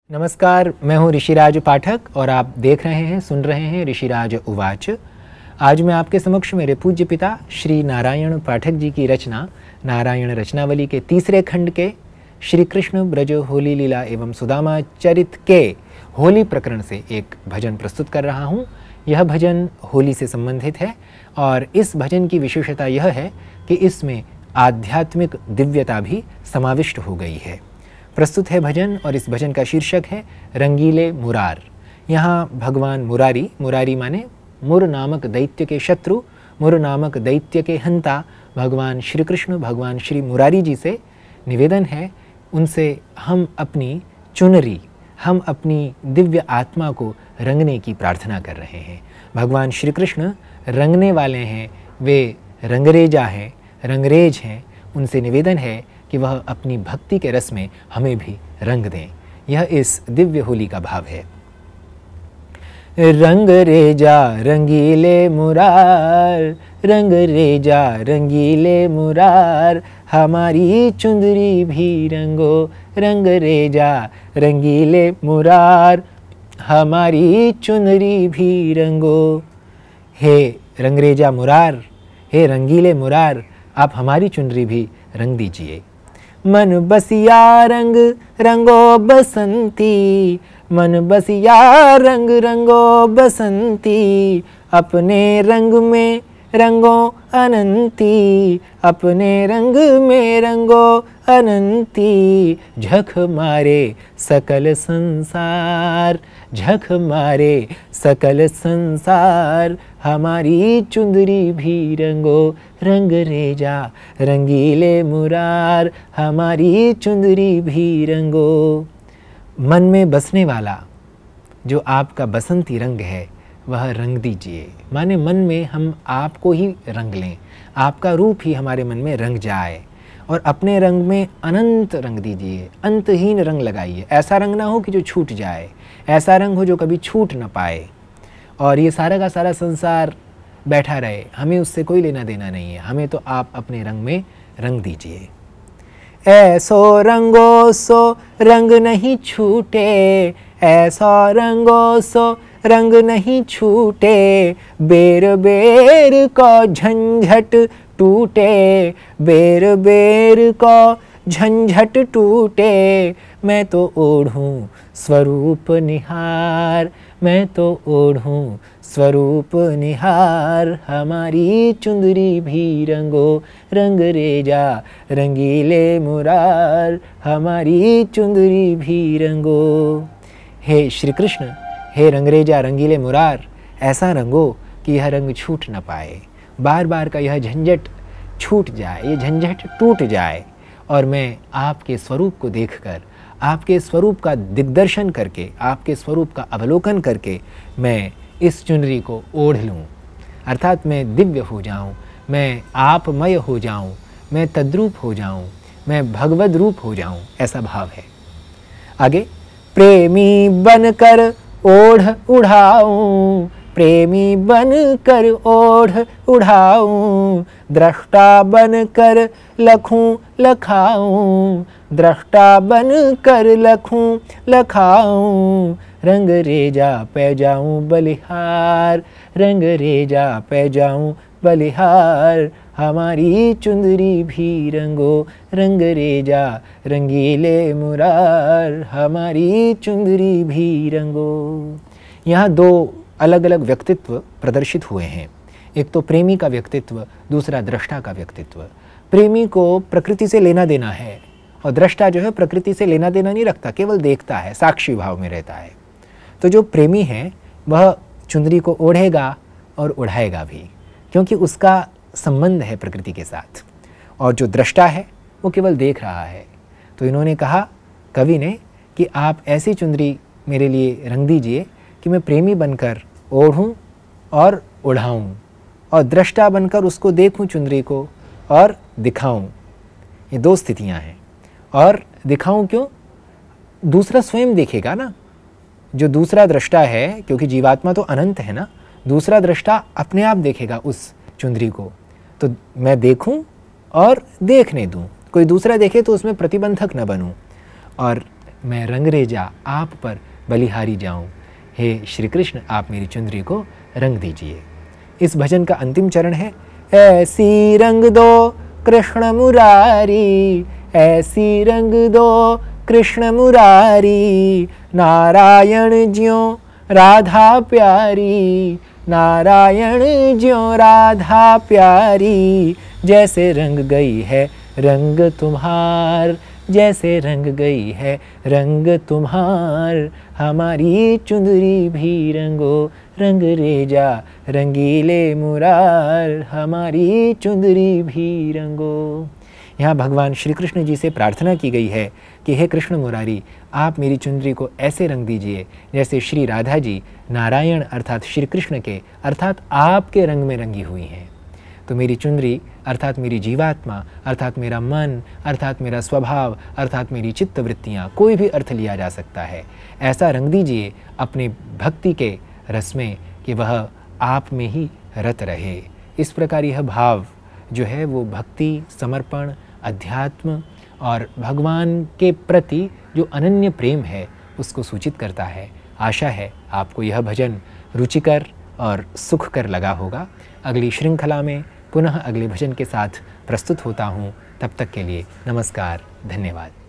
नमस्कार, मैं हूं ऋषिराज पाठक और आप देख रहे हैं, सुन रहे हैं ऋषिराज उवाच। आज मैं आपके समक्ष मेरे पूज्य पिता श्री नारायण पाठक जी की रचना नारायण रचनावली के तीसरे खंड के श्री कृष्ण ब्रज होली लीला एवं सुदामा चरित के होली प्रकरण से एक भजन प्रस्तुत कर रहा हूं। यह भजन होली से संबंधित है और इस भजन की विशेषता यह है कि इसमें आध्यात्मिक दिव्यता भी समाविष्ट हो गई है। प्रस्तुत है भजन और इस भजन का शीर्षक है रंगीले मुरार। यहाँ भगवान मुरारी, मुरारी माने मुर नामक दैत्य के शत्रु, मुर नामक दैत्य के हंता भगवान श्री कृष्ण, भगवान श्री मुरारी जी से निवेदन है, उनसे हम अपनी चुनरी, हम अपनी दिव्य आत्मा को रंगने की प्रार्थना कर रहे हैं। भगवान श्री कृष्ण रंगने वाले हैं, वे रंगरेजा हैं, रंगरेज हैं। उनसे निवेदन है कि वह अपनी भक्ति के रस में हमें भी रंग दें। यह इस दिव्य होली का भाव है। रंग रेजा रंगीले मुरार, रंग रेजा रंगीले मुरार, हमारी चुंदरी भी रंगो, रंग रेजा रंगीले मुरार, हमारी चुनरी भी रंगो। हे रंगरेजा मुरार, हे रंगीले मुरार, आप हमारी चुनरी भी रंग दीजिए। मन बसिया रंग रंगो बसंती, मन बसिया रंग रंगो बसंती, अपने रंग में रंगो अनंती, अपने रंग में रंगो अनंती। झक मारे सकल संसार, झक मारे सकल संसार, हमारी चुंदरी भी रंगो, रंग रेजा रंगीले मुरार, हमारी चुंदरी भी रंगो। मन में बसने वाला जो आपका बसंती रंग है वह रंग दीजिए। माने मन में हम आपको ही रंग लें, आपका रूप ही हमारे मन में रंग जाए और अपने रंग में अनंत रंग दीजिए, अंतहीन रंग लगाइए। ऐसा रंग ना हो कि जो छूट जाए, ऐसा रंग हो जो कभी छूट ना पाए और ये सारा का सारा संसार बैठा रहे, हमें उससे कोई लेना देना नहीं है। हमें तो आप अपने रंग में रंग दीजिए। ऐसो रंगो सो रंग नहीं छूटे, ऐसा रंगो सो रंग नहीं छूटे, बेर बेर को झंझट टूटे, बेर बेर को झंझट टूटे। मैं तो ओढ़ूं स्वरूप निहार, मैं तो ओढ़ूं स्वरूप निहार, हमारी चुंदरी भी रंगो, रंग रेजा रंगीले मुरार, हमारी चुंदरी भी रंगो। हे श्री कृष्ण, हे रंगरेजा रंगीले मुरार, ऐसा रंगो कि यह रंग छूट न पाए, बार बार का यह झंझट छूट जाए, ये झंझट टूट जाए और मैं आपके स्वरूप को देखकर, आपके स्वरूप का दिग्दर्शन करके, आपके स्वरूप का अवलोकन करके मैं इस चुनरी को ओढ़ लूँ, अर्थात मैं दिव्य हो जाऊँ, मैं आपमय हो जाऊँ, मैं तद्रूप हो जाऊँ, मैं भगवद रूप हो जाऊँ, ऐसा भाव है। आगे, प्रेमी बनकर ओढ़ उड़ाऊं, प्रेमी बनकर ओढ़ उड़ाऊं, दृष्टा बनकर लखूं लखाऊं, दृष्टा बनकर लखूं लखाऊं, रंग रेजा पै जाऊं बलिहार, रंग रेजा पै जाऊं बलिहार, हमारी चुंदरी भी रंगो, रंग रेजा रंगीले मुरार, हमारी चुंदरी भी रंगो। यहाँ दो अलग अलग व्यक्तित्व प्रदर्शित हुए हैं। एक तो प्रेमी का व्यक्तित्व, दूसरा दृष्टा का व्यक्तित्व। प्रेमी को प्रकृति से लेना देना है और दृष्टा जो है प्रकृति से लेना देना नहीं रखता, केवल देखता है, साक्षी भाव में रहता है। तो जो प्रेमी है वह चुंदरी को ओढ़ेगा और उड़ाएगा भी, क्योंकि उसका संबंध है प्रकृति के साथ। और जो दृष्टा है वो केवल देख रहा है। तो इन्होंने कहा, कवि ने, कि आप ऐसी चुंदरी मेरे लिए रंग दीजिए कि मैं प्रेमी बनकर ओढ़ूं और उड़ाऊं और दृष्टा बनकर उसको देखूं चुंदरी को और दिखाऊं। ये दो स्थितियां हैं। और दिखाऊं क्यों? दूसरा स्वयं देखेगा ना, जो दूसरा दृष्टा है, क्योंकि जीवात्मा तो अनंत है ना, दूसरा दृष्टा अपने आप देखेगा उस चुंदरी को। तो मैं देखूं और देखने दूं, कोई दूसरा देखे तो उसमें प्रतिबंधक न बनूं। और मैं रंगरेजा आप पर बलिहारी जाऊं। हे श्री कृष्ण, आप मेरी चुंदरी को रंग दीजिए। इस भजन का अंतिम चरण है, ऐसी रंग दो कृष्ण मुरारी, ऐसी रंग दो कृष्ण मुरारी, नारायण ज्यों राधा प्यारी, नारायण ज्यों राधा प्यारी, जैसे रंग गई है रंग तुम्हार, जैसे रंग गई है रंग तुम्हार, हमारी चुंदरी भी रंगो रंग रेजा रंगीले मुरार, हमारी चुंदरी भी रंगो। यहाँ भगवान श्री कृष्ण जी से प्रार्थना की गई है कि हे कृष्ण मुरारी, आप मेरी चुंदरी को ऐसे रंग दीजिए जैसे श्री राधा जी नारायण अर्थात श्री कृष्ण के अर्थात आपके रंग में रंगी हुई हैं। तो मेरी चुंदरी अर्थात मेरी जीवात्मा अर्थात मेरा मन अर्थात मेरा स्वभाव अर्थात मेरी चित्त वृत्तियाँ, कोई भी अर्थ लिया जा सकता है, ऐसा रंग दीजिए अपने भक्ति के रस में कि वह आप में ही रत रहे। इस प्रकार यह भाव जो है वो भक्ति, समर्पण, अध्यात्म और भगवान के प्रति जो अनन्य प्रेम है उसको सूचित करता है। आशा है आपको यह भजन रुचिकर और सुखकर लगा होगा। अगली श्रृंखला में पुनः अगले भजन के साथ प्रस्तुत होता हूँ। तब तक के लिए नमस्कार, धन्यवाद।